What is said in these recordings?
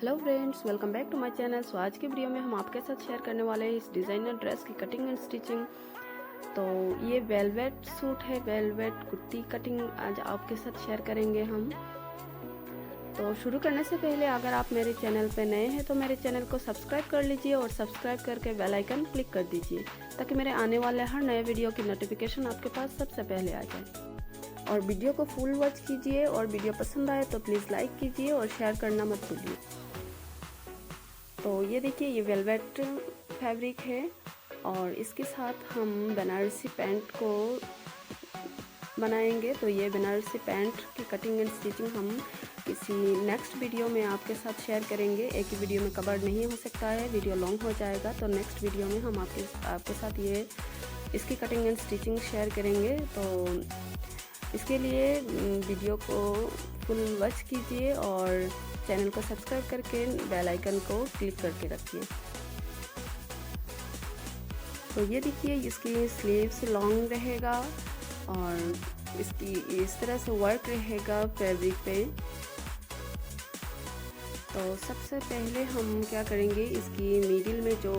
Hello friends, welcome back to my channel. So आज के video में हम आपके साथ शेयर करने वाले हैं इस डिज़ाइनर ड्रेस की कटिंग एंड स्टिचिंग। तो ये वेलवेट सूट है, वेलवेट कुर्ती कटिंग आज आपके साथ शेयर करेंगे हम। तो शुरू करने से पहले अगर आप मेरे चैनल पर नए हैं तो मेरे चैनल को सब्सक्राइब कर लीजिए और सब्सक्राइब करके बेल आइकन क्लिक कर दीजिए ताकि मेरे आने वाले हर नए वीडियो की नोटिफिकेशन आपके पास सबसे पहले आ जाए। और वीडियो को फुल वॉच कीजिए और वीडियो पसंद आए तो प्लीज़ लाइक कीजिए और शेयर करना मत भूलिए। तो ये देखिए, ये वेलवेट फैब्रिक है और इसके साथ हम बनारसी पैंट को बनाएंगे। तो ये बनारसी पैंट की कटिंग एंड स्टिचिंग हम किसी नेक्स्ट वीडियो में आपके साथ शेयर करेंगे। एक ही वीडियो में कवर नहीं हो सकता है, वीडियो लॉन्ग हो जाएगा। तो नेक्स्ट वीडियो में हम आपके साथ ये इसकी कटिंग एंड स्टिचिंग शेयर करेंगे। तो इसके लिए वीडियो को फुल वॉच कीजिए और चैनल को सब्सक्राइब करके बेल आइकन को क्लिक करके रखिए। तो ये देखिए, इसकी स्लीव्स लॉन्ग रहेगा और इसकी इस तरह से वर्क रहेगा फैब्रिक पे। तो सबसे पहले हम क्या करेंगे, इसकी मिडिल में जो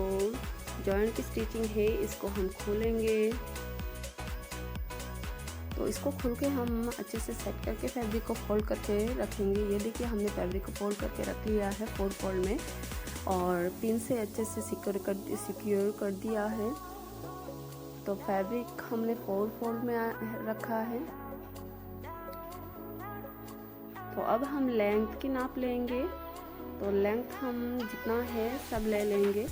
जॉइंट की स्टिचिंग है इसको हम खोलेंगे। तो इसको खोल के हम अच्छे से सेट करके फैब्रिक को फोल्ड करके रखेंगे। ये देखिए, हमने फैब्रिक को फोल्ड करके रख लिया है 4 फोल्ड में और पिन से अच्छे से सिक्योर कर दिया है। तो फैब्रिक हमने 4 फोल्ड में रखा है। तो अब हम लेंथ की नाप लेंगे। तो लेंथ हम जितना है सब ले लेंगे।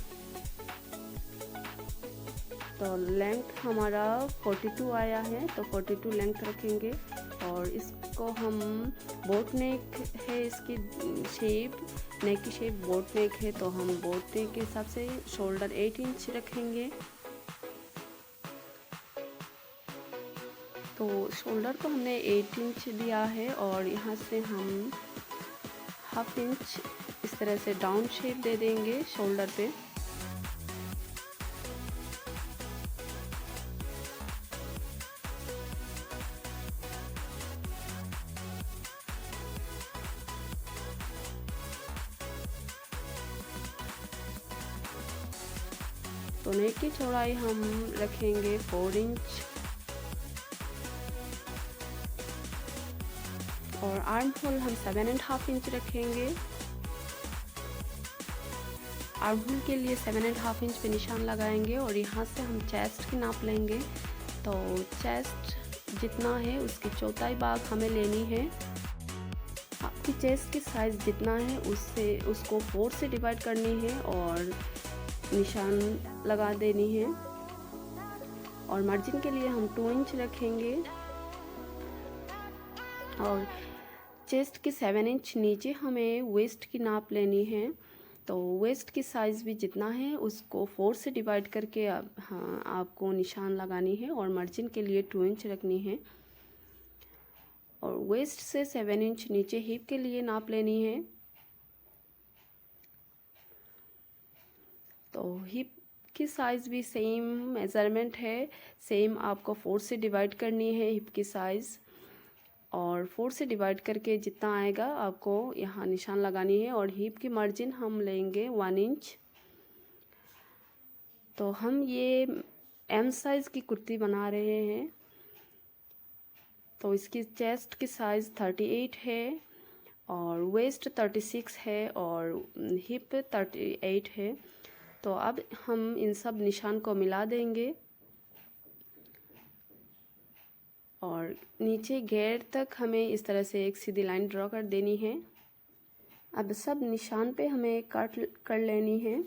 तो लेंथ हमारा 42 आया है, तो 42 लेंथ रखेंगे। और इसको हम बोट नेक है, इसकी शेप नेक की शेप बोट नेक है, तो हम बोट नेक के हिसाब से शोल्डर 8 इंच रखेंगे। तो शोल्डर को हमने 8 इंच दिया है और यहाँ से हम हाफ इंच इस तरह से डाउन शेप दे देंगे शोल्डर पे। तो नेक की चौड़ाई हम रखेंगे 4 इंच और आर्म होल हम 7.5 इंच रखेंगे। आर्म होल के लिए 7.5 इंच पे निशान लगाएंगे और यहाँ से हम चेस्ट की नाप लेंगे। तो चेस्ट जितना है उसकी चौथाई भाग हमें लेनी है। आपकी चेस्ट की साइज़ जितना है उसको 4 से डिवाइड करनी है और निशान लगा देनी है। और मार्जिन के लिए हम 2 इंच रखेंगे और चेस्ट की 7 इंच नीचे हमें वेस्ट की नाप लेनी है। तो वेस्ट की साइज़ भी जितना है उसको 4 से डिवाइड करके आपको निशान लगानी है और मार्जिन के लिए 2 इंच रखनी है। और वेस्ट से 7 इंच नीचे हिप के लिए नाप लेनी है। तो हिप की साइज़ भी सेम मेज़रमेंट है, सेम आपको 4 से डिवाइड करनी है हिप की साइज़। और 4 से डिवाइड करके जितना आएगा आपको यहाँ निशान लगानी है। और हिप की मार्जिन हम लेंगे 1 इंच। तो हम ये एम साइज़ की कुर्ती बना रहे हैं। तो इसकी चेस्ट की साइज़ 38 है और वेस्ट 36 है और हिप 38 है। तो अब हम इन सब निशान को मिला देंगे और नीचे घेर तक हमें इस तरह से एक सीधी लाइन ड्रॉ कर देनी है। अब सब निशान पे हमें कट कर लेनी है।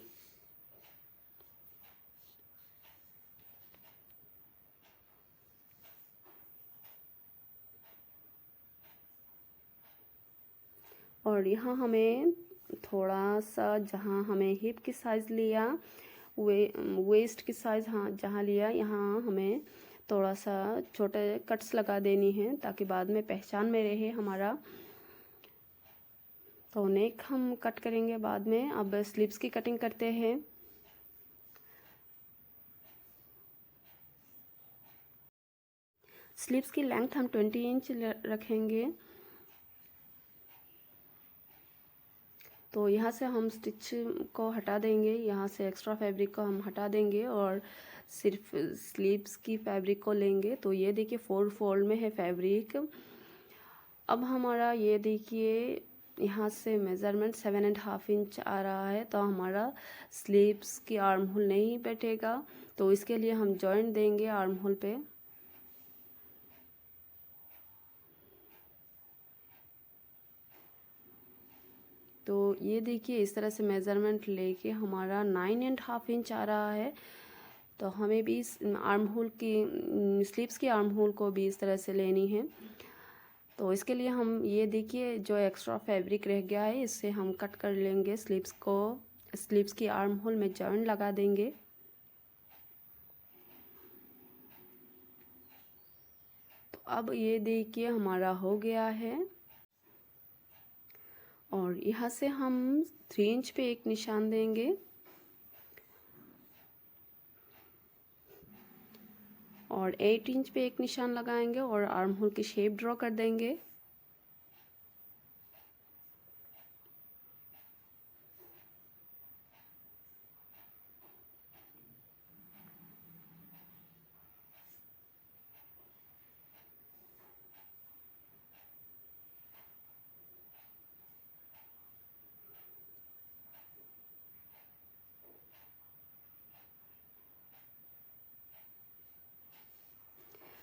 और यहाँ हमें थोड़ा सा जहाँ हमें हिप की साइज़ लिया वेस्ट की साइज़ जहाँ लिया यहाँ हमें थोड़ा सा छोटे कट्स लगा देनी है ताकि बाद में पहचान में रहे हमारा। तो नेक हम कट करेंगे बाद में। अब स्लीव्स की कटिंग करते हैं। स्लीव्स की लेंथ हम 20 इंच रखेंगे। तो यहाँ से हम स्टिच को हटा देंगे, यहाँ से एक्स्ट्रा फैब्रिक को हम हटा देंगे और सिर्फ स्लीव्स की फैब्रिक को लेंगे। तो ये देखिए 4 फोल्ड में है फैब्रिक। अब हमारा ये देखिए यहाँ से मेज़रमेंट 7.5 इंच आ रहा है, तो हमारा स्लीव्स की आर्म होल नहीं बैठेगा, तो इसके लिए हम जॉइंट देंगे आर्म होल पे। तो ये देखिए इस तरह से मेज़रमेंट लेके हमारा 9.5 इंच आ रहा है, तो हमें भी इस आर्म होल की स्लीव्स की आर्म होल को भी इस तरह से लेनी है। तो इसके लिए हम ये देखिए जो एक्स्ट्रा फैब्रिक रह गया है इससे हम कट कर लेंगे स्लीव्स को, स्लीव्स की आर्म होल में जॉइंट लगा देंगे। तो अब ये देखिए हमारा हो गया है और यहाँ से हम 3 इंच पे एक निशान देंगे और 8 इंच पे एक निशान लगाएंगे और आर्म होल की शेप ड्रॉ कर देंगे।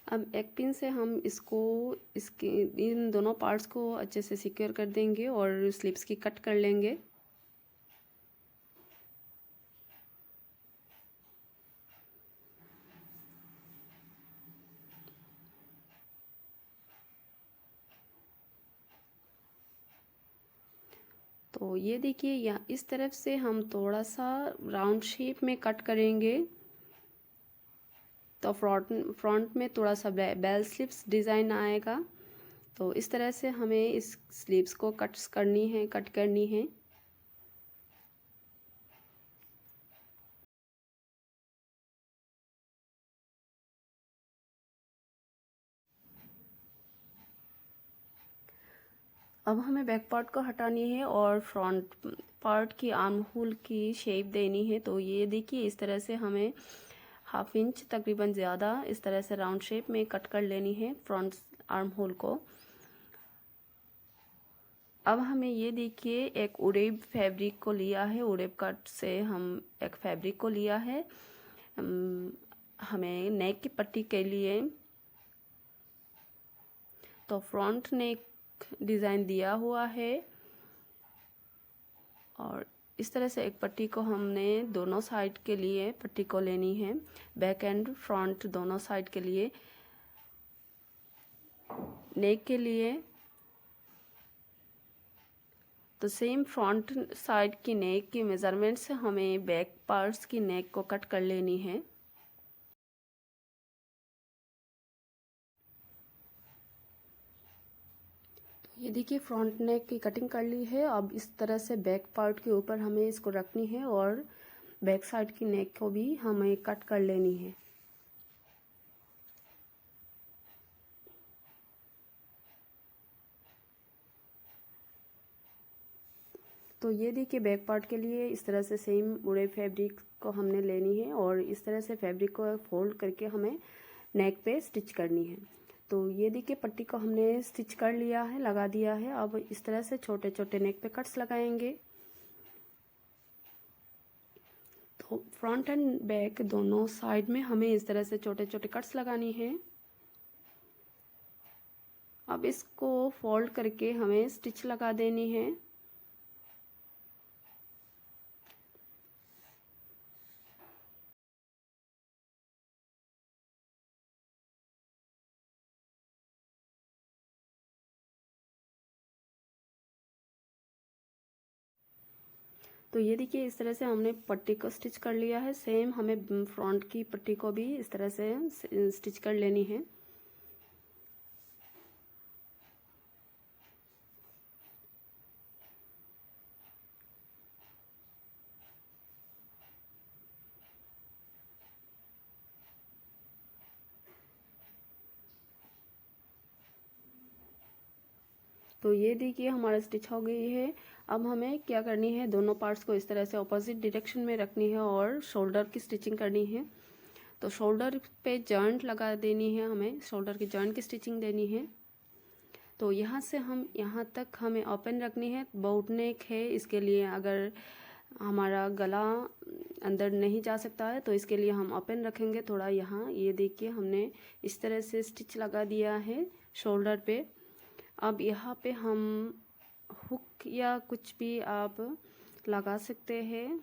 अब एक पिन से हम इसके इन दोनों पार्ट्स को अच्छे से सिक्योर कर देंगे और स्लीव्स की कट कर लेंगे। तो ये देखिए यहाँ इस तरफ से हम थोड़ा सा राउंड शेप में कट करेंगे, तो फ्रंट में थोड़ा सा बेल स्लीव्स डिज़ाइन आएगा। तो इस तरह से हमें इस स्लीव्स को कट करनी है। अब हमें बैक पार्ट को हटानी है और फ्रंट पार्ट की आर्म होल की शेप देनी है। तो ये देखिए इस तरह से हमें 1/2 इंच तकरीबन ज़्यादा इस तरह से राउंड शेप में कट कर लेनी है फ्रंट आर्म होल को। अब हमें ये देखिए एक उड़ेब फैब्रिक को लिया है, उड़ेब कट से हम एक फैब्रिक को लिया है हमें नेक की पट्टी के लिए। तो फ्रंट नेक डिज़ाइन दिया हुआ है और इस तरह से एक पट्टी को हमने दोनों साइड के लिए पट्टी को लेनी है, बैक एंड फ्रंट दोनों साइड के लिए। नेक के लिए तो सेम फ्रंट साइड की नेक की मेज़रमेंट से हमें बैक पार्ट्स की नेक को कट कर लेनी है। ये देखिए फ्रंट नेक की कटिंग कर ली है। अब इस तरह से बैक पार्ट के ऊपर हमें इसको रखनी है और बैक साइड की नेक को भी हमें कट कर लेनी है। तो ये देखिए बैक पार्ट के लिए इस तरह से सेम उड़े फैब्रिक को हमने लेनी है और इस तरह से फैब्रिक को फोल्ड करके हमें नेक पे स्टिच करनी है। तो ये देखिए पट्टी को हमने स्टिच कर लिया है, लगा दिया है। अब इस तरह से छोटे छोटे नेक पे कट्स लगाएंगे। तो फ्रंट एंड बैक दोनों साइड में हमें इस तरह से छोटे छोटे कट्स लगानी है। अब इसको फोल्ड करके हमें स्टिच लगा देनी है। तो ये देखिए इस तरह से हमने पट्टी को स्टिच कर लिया है। सेम हमें फ्रंट की पट्टी को भी इस तरह से स्टिच कर लेनी है। तो ये देखिए हमारा स्टिच हो गई है। अब हमें क्या करनी है, दोनों पार्ट्स को इस तरह से ऑपोजिट डायरेक्शन में रखनी है और शोल्डर की स्टिचिंग करनी है। तो शोल्डर पे जॉइंट लगा देनी है, हमें शोल्डर की जॉइंट की स्टिचिंग देनी है। तो यहाँ से हम यहाँ तक हमें ओपन रखनी है। बोट नेक है, इसके लिए अगर हमारा गला अंदर नहीं जा सकता है तो इसके लिए हम ओपन रखेंगे थोड़ा। यहाँ ये देखिए हमने इस तरह से स्टिच लगा दिया है शोल्डर पे। अब यहाँ पे हम हुक या कुछ भी आप लगा सकते हैं।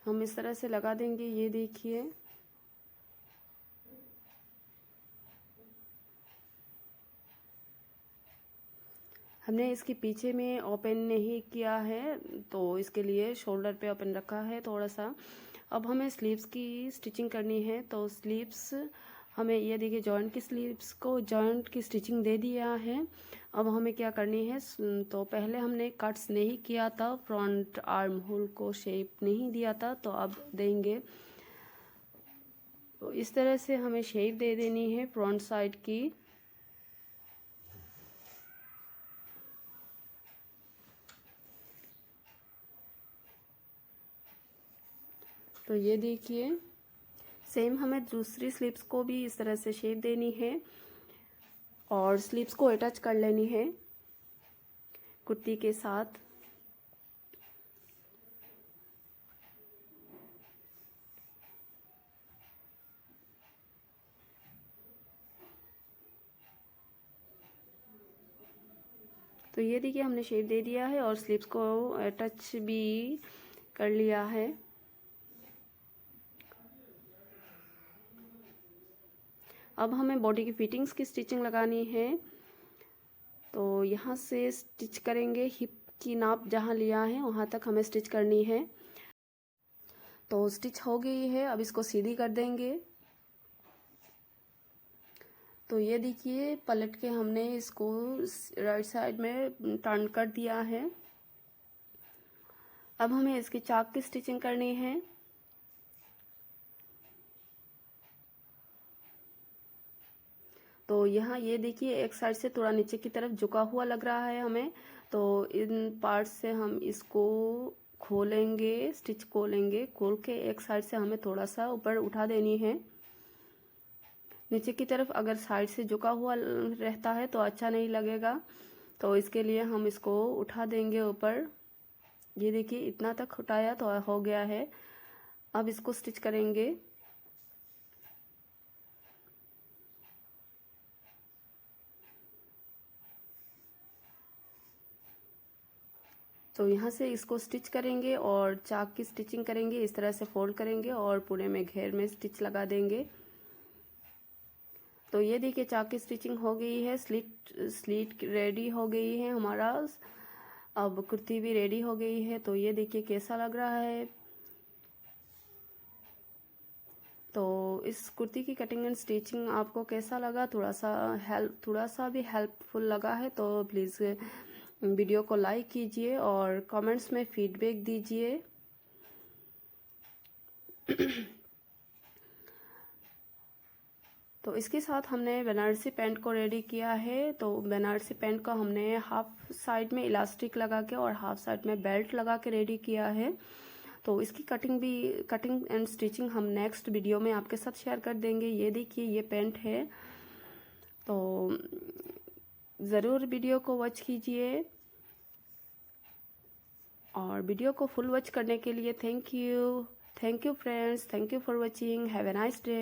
हम इस तरह से लगा देंगे, ये देखिए। हमने इसके पीछे में ओपन नहीं किया है तो इसके लिए शोल्डर पे ओपन रखा है थोड़ा सा। अब हमें स्लीव्स की स्टिचिंग करनी है। तो स्लीव्स हमें ये देखिए जॉइंट की स्लीव्स को जॉइंट की स्टिचिंग दे दिया है। अब हमें क्या करनी है, तो पहले हमने कट्स नहीं किया था, फ्रंट आर्म होल को शेप नहीं दिया था, तो अब देंगे। तो इस तरह से हमें शेप दे देनी है फ्रंट साइड की। तो ये देखिए सेम हमें दूसरी स्लीव्स को भी इस तरह से शेप देनी है और स्लीव्स को अटैच कर लेनी है कुर्ती के साथ। तो ये देखिए हमने शेप दे दिया है और स्लीव्स को अटैच भी कर लिया है। अब हमें बॉडी की फिटिंग्स की स्टिचिंग लगानी है। तो यहाँ से स्टिच करेंगे, हिप की नाप जहाँ लिया है वहाँ तक हमें स्टिच करनी है। तो स्टिच हो गई है, अब इसको सीधी कर देंगे। तो ये देखिए पलट के हमने इसको राइट साइड में टर्न कर दिया है। अब हमें इसकी चाक की स्टिचिंग करनी है। तो यहाँ ये देखिए एक साइड से थोड़ा नीचे की तरफ झुका हुआ लग रहा है हमें, तो इन पार्ट से हम इसको खोलेंगे, स्टिच खोलेंगे, खोल के एक साइड से हमें थोड़ा सा ऊपर उठा देनी है। नीचे की तरफ अगर साइड से झुका हुआ रहता है तो अच्छा नहीं लगेगा, तो इसके लिए हम इसको उठा देंगे ऊपर। ये देखिए इतना तक उठाया तो हो गया है। अब इसको स्टिच करेंगे। तो यहाँ से इसको स्टिच करेंगे और चाक की स्टिचिंग करेंगे, इस तरह से फोल्ड करेंगे और पूरे में घेर में स्टिच लगा देंगे। तो ये देखिए चाक की स्टिचिंग हो गई है, स्लीट रेडी हो गई है हमारा। अब कुर्ती भी रेडी हो गई है। तो ये देखिए कैसा लग रहा है। तो इस कुर्ती की कटिंग एंड स्टिचिंग आपको कैसा लगा, थोड़ा सा भी हेल्पफुल लगा है तो प्लीज़ वीडियो को लाइक कीजिए और कमेंट्स में फीडबैक दीजिए। तो इसके साथ हमने बनारसी पैंट को रेडी किया है। तो बनारसी पैंट को हमने हाफ साइड में इलास्टिक लगा के और हाफ साइड में बेल्ट लगा के रेडी किया है। तो इसकी कटिंग एंड स्टिचिंग हम नेक्स्ट वीडियो में आपके साथ शेयर कर देंगे। ये देखिए ये पैंट है, तो ज़रूर वीडियो को वॉच कीजिए और वीडियो को फुल वॉच करने के लिए thank you friends, thank you for watching, have a nice day.